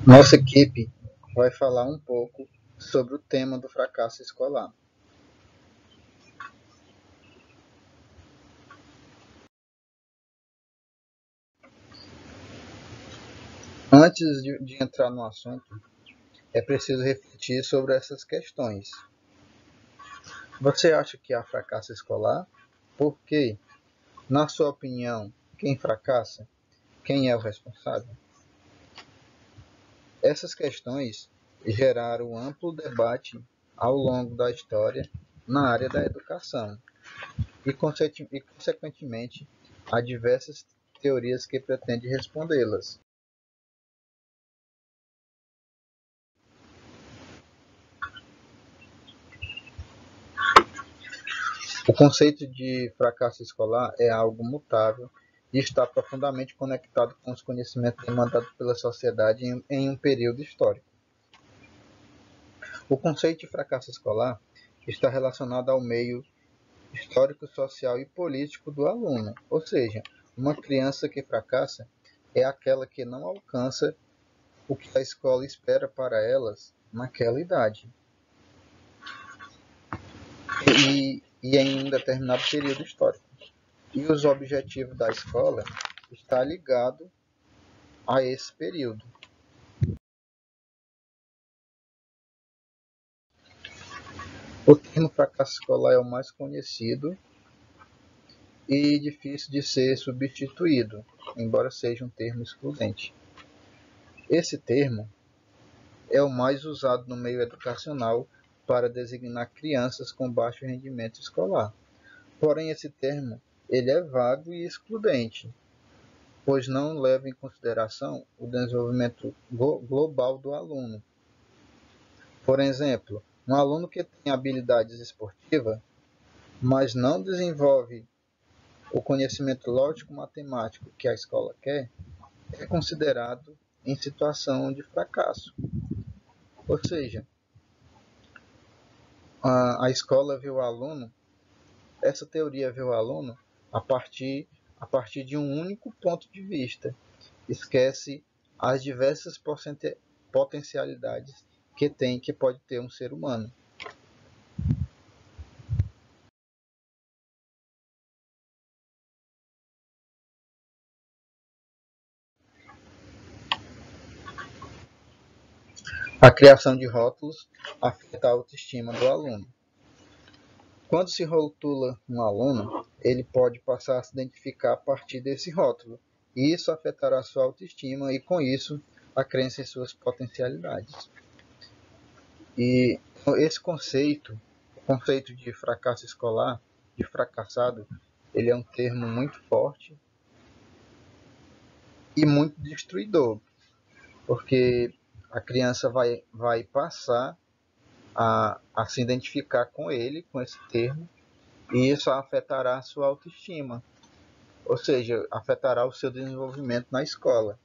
Nossa equipe vai falar um pouco sobre o tema do fracasso escolar. Antes de entrar no assunto, é preciso refletir sobre essas questões. Você acha que há fracasso escolar? Por quê? Na sua opinião, quem fracassa? Quem é o responsável? Essas questões geraram amplo debate ao longo da história na área da educação e, consequentemente, há diversas teorias que pretendem respondê-las. O conceito de fracasso escolar é algo mutável e está profundamente conectado com os conhecimentos demandados pela sociedade em um período histórico. O conceito de fracasso escolar está relacionado ao meio histórico, social e político do aluno, ou seja, uma criança que fracassa é aquela que não alcança o que a escola espera para elas naquela idade e em um determinado período histórico. E os objetivos da escola está ligado a esse período. O termo fracasso escolar é o mais conhecido e difícil de ser substituído, embora seja um termo excludente. Esse termo é o mais usado no meio educacional para designar crianças com baixo rendimento escolar. Porém, esse termo ele é vago e excludente, pois não leva em consideração o desenvolvimento global do aluno. Por exemplo, um aluno que tem habilidades esportivas, mas não desenvolve o conhecimento lógico-matemático que a escola quer, é considerado em situação de fracasso. Ou seja, a escola vê o aluno, essa teoria vê o aluno a partir de um único ponto de vista, esquece as diversas potencialidades que pode ter um ser humano. A criação de rótulos afeta a autoestima do aluno. Quando se rotula um aluno, ele pode passar a se identificar a partir desse rótulo, e isso afetará sua autoestima e, com isso, a crença em suas potencialidades. E esse o conceito de fracasso escolar, de fracassado, ele é um termo muito forte e muito destruidor, porque a criança vai passar a se identificar com ele, com esse termo, e isso afetará a sua autoestima, ou seja, afetará o seu desenvolvimento na escola.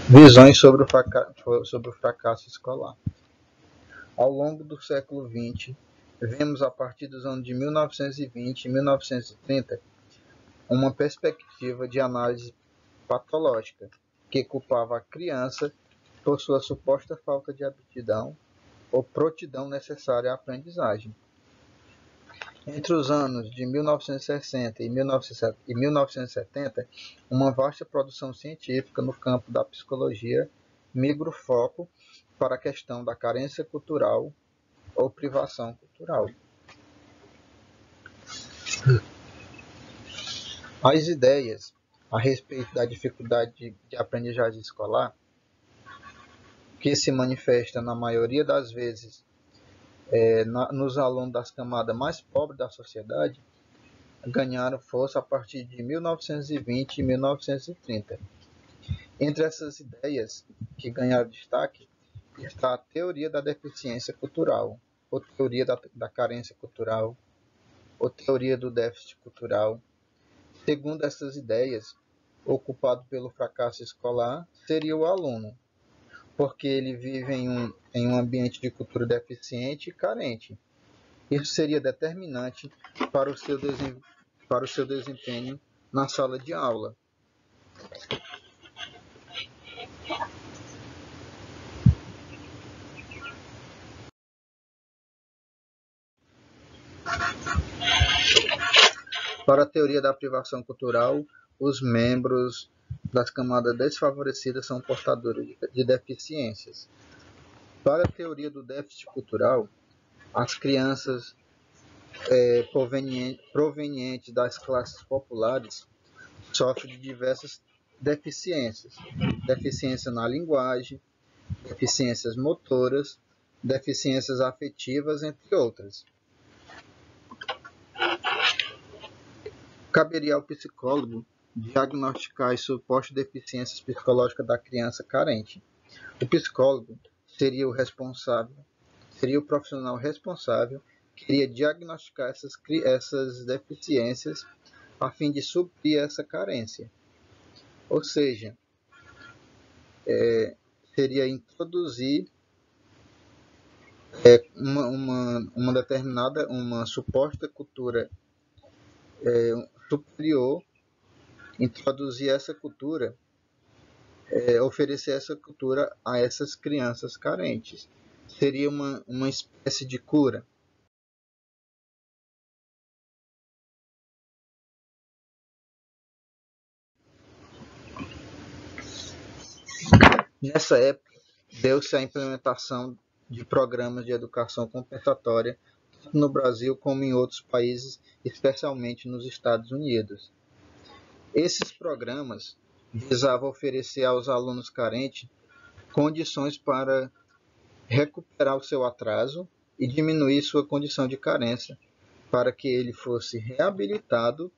Visões sobre o fracasso escolar. Ao longo do século XX, vemos a partir dos anos de 1920 e 1930 uma perspectiva de análise patológica que culpava a criança por sua suposta falta de aptidão ou prontidão necessária à aprendizagem. Entre os anos de 1960 e 1970, uma vasta produção científica no campo da psicologia migra o foco para a questão da carência cultural ou privação cultural. As ideias a respeito da dificuldade de aprendizagem escolar, que se manifesta na maioria das vezes nos alunos das camadas mais pobres da sociedade, ganharam força a partir de 1920 e 1930. Entre essas ideias que ganharam destaque está a teoria da deficiência cultural, ou teoria da carência cultural, ou teoria do déficit cultural. Segundo essas ideias, o culpado pelo fracasso escolar seria o aluno, porque ele vive em um ambiente de cultura deficiente e carente. Isso seria determinante para o seu desempenho na sala de aula. Para a teoria da privação cultural, os membros das camadas desfavorecidas são portadores de deficiências. Para a teoria do déficit cultural, as crianças provenientes das classes populares sofrem de diversas deficiências. Deficiência na linguagem, deficiências motoras, deficiências afetivas, entre outras. Caberia ao psicólogo diagnosticar as supostas deficiências psicológicas da criança carente. O psicólogo seria o profissional responsável que iria diagnosticar essas deficiências a fim de suprir essa carência. Ou seja, seria introduzir uma suposta cultura superior, introduzir essa cultura, oferecer essa cultura a essas crianças carentes. Seria uma espécie de cura. Nessa época, deu-se a implementação de programas de educação compensatória, tanto no Brasil como em outros países, especialmente nos Estados Unidos. Esses programas visavam oferecer aos alunos carentes condições para recuperar o seu atraso e diminuir sua condição de carência, para que ele fosse reabilitado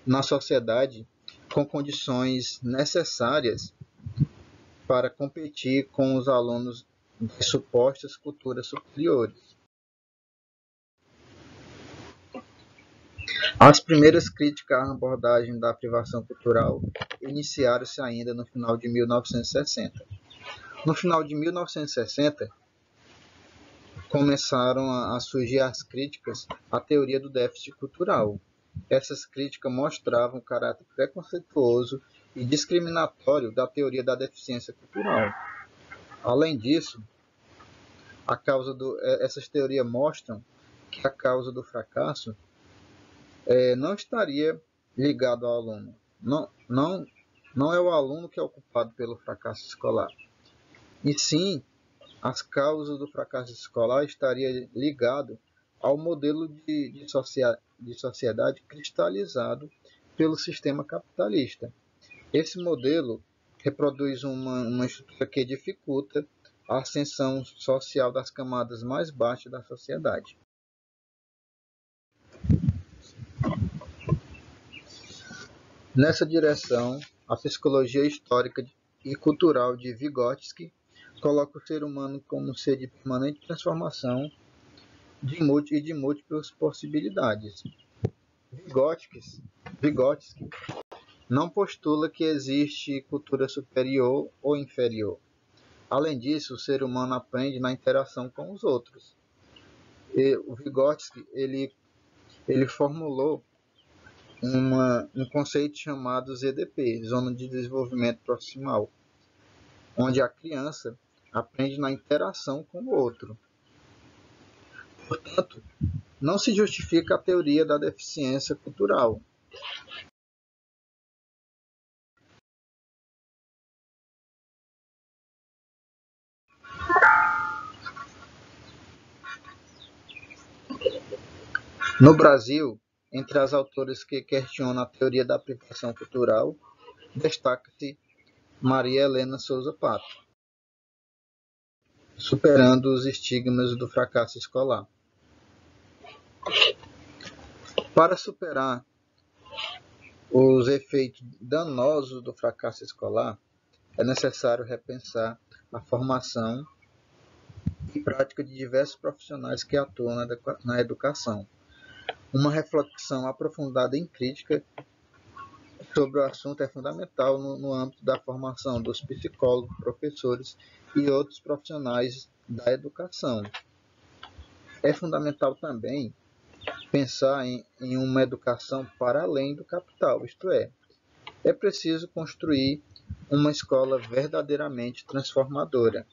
na sociedade com condições necessárias para competir com os alunos de supostas culturas superiores. As primeiras críticas à abordagem da privação cultural iniciaram-se ainda no final de 1960. No final de 1960, começaram a surgir as críticas à teoria do déficit cultural. Essas críticas mostravam o caráter preconceituoso e discriminatório da teoria da deficiência cultural. Além disso, essas teorias mostram que a causa do fracasso não estaria ligado ao aluno. Não é o aluno que é o culpado pelo fracasso escolar. E sim, as causas do fracasso escolar estariam ligadas ao modelo de sociedade cristalizado pelo sistema capitalista. Esse modelo reproduz uma estrutura que dificulta a ascensão social das camadas mais baixas da sociedade. Nessa direção, a psicologia histórica e cultural de Vygotsky coloca o ser humano como um ser de permanente transformação e de múltiplas possibilidades. Vygotsky não postula que existe cultura superior ou inferior. Além disso, o ser humano aprende na interação com os outros. E o Vygotsky ele formulou um conceito chamado ZDP, Zona de Desenvolvimento Proximal, onde a criança aprende na interação com o outro. Portanto, não se justifica a teoria da deficiência cultural. No Brasil, entre as autoras que questionam a teoria da privação cultural, destaca-se Maria Helena Souza Pato, superando os estigmas do fracasso escolar. Para superar os efeitos danosos do fracasso escolar, é necessário repensar a formação e prática de diversos profissionais que atuam na educação. Uma reflexão aprofundada em crítica sobre o assunto é fundamental no âmbito da formação dos psicólogos, professores e outros profissionais da educação. É fundamental também pensar em uma educação para além do capital, isto é preciso construir uma escola verdadeiramente transformadora.